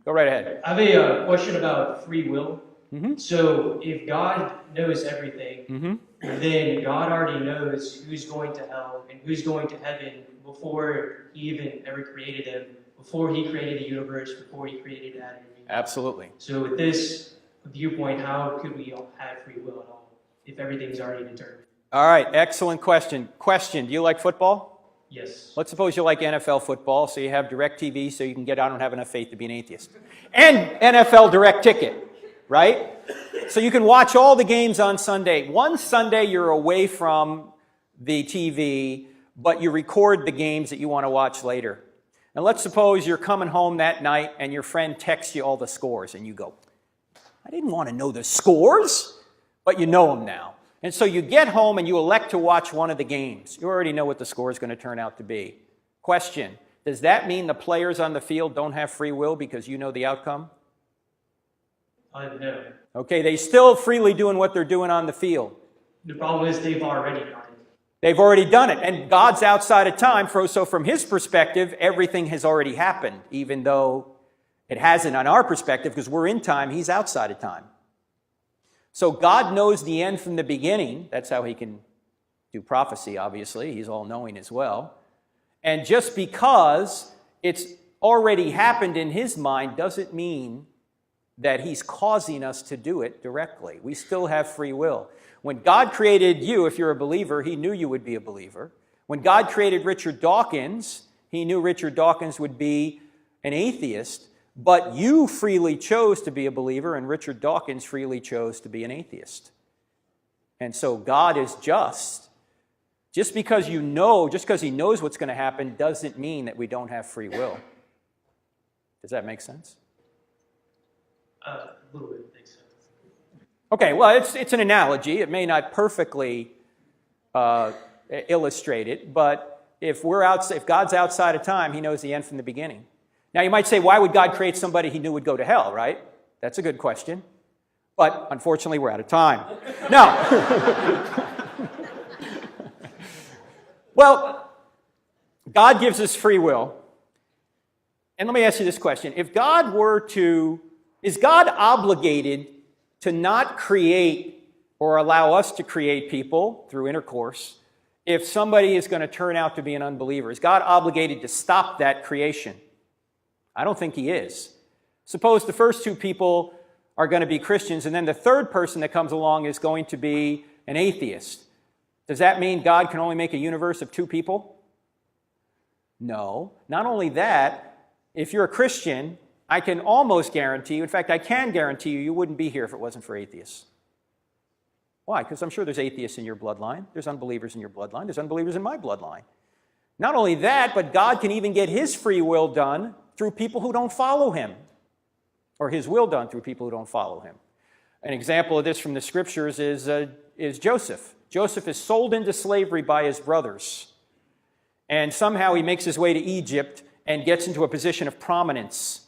Go right ahead. I have a question about free will. Mm-hmm. So, if God knows everything, Mm-hmm. then God already knows who's going to hell and who's going to heaven before He even ever created them, before He created the universe, before He created Adam and Eve. Absolutely. So, with this viewpoint, how could we all have free will at all if everything's already determined? All right, excellent question. Do you like football? Yes. Let's suppose you like NFL football, so you have DirecTV so you can get, I don't have enough faith to be an atheist. And NFL Direct Ticket, right? So you can watch all the games on Sunday. One Sunday you're away from the TV, but you record the games that you want to watch later. And let's suppose you're coming home that night and your friend texts you all the scores, and you go, I didn't want to know the scores, but you know them now. And so you get home and you elect to watch one of the games. You already know what the score is going to turn out to be. Question, does that mean the players on the field don't have free will because you know the outcome? No. Okay, they still freely doing what they're doing on the field. The problem is they've already done it. They've already done it, and God's outside of time, so from His perspective, everything has already happened, even though it hasn't on our perspective, because we're in time, He's outside of time. So God knows the end from the beginning. That's how He can do prophecy, obviously. He's all-knowing as well. And just because it's already happened in His mind doesn't mean that He's causing us to do it directly. We still have free will. When God created you, if you're a believer, He knew you would be a believer. When God created Richard Dawkins, He knew Richard Dawkins would be an atheist. But you freely chose to be a believer, and Richard Dawkins freely chose to be an atheist. And so God is just. Just because He knows what's going to happen, doesn't mean that we don't have free will. Does that make sense? A little bit makes sense. Okay, well, it's an analogy. It may not perfectly illustrate it, but if God's outside of time, He knows the end from the beginning. Now, you might say, why would God create somebody He knew would go to hell, right? That's a good question. But unfortunately, we're out of time. Now, well, God gives us free will. And let me ask you this question. Is God obligated to not create or allow us to create people through intercourse if somebody is going to turn out to be an unbeliever? Is God obligated to stop that creation? I don't think He is. Suppose the first two people are going to be Christians, and then the third person that comes along is going to be an atheist. Does that mean God can only make a universe of two people? No. Not only that, if you're a Christian, I can almost guarantee you, in fact, I can guarantee you, you wouldn't be here if it wasn't for atheists. Why? Because I'm sure there's atheists in your bloodline. There's unbelievers in your bloodline. There's unbelievers in my bloodline. Not only that, but God can even get His free will done through people who don't follow Him, or His will done through people who don't follow Him. An example of this from the Scriptures is Joseph. Joseph is sold into slavery by his brothers, and somehow he makes his way to Egypt and gets into a position of prominence,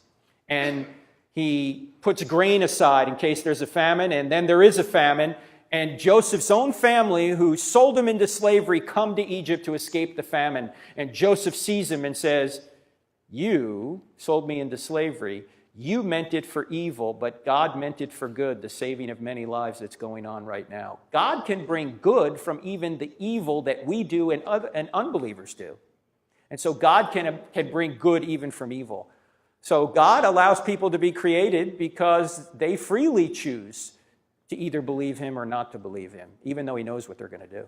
and he puts grain aside in case there's a famine, and then there is a famine, and Joseph's own family, who sold him into slavery, come to Egypt to escape the famine, and Joseph sees him and says, you sold me into slavery. You meant it for evil, but God meant it for good, the saving of many lives that's going on right now. God can bring good from even the evil that we do and unbelievers do. And so God can bring good even from evil. So God allows people to be created because they freely choose to either believe Him or not to believe Him, even though He knows what they're going to do.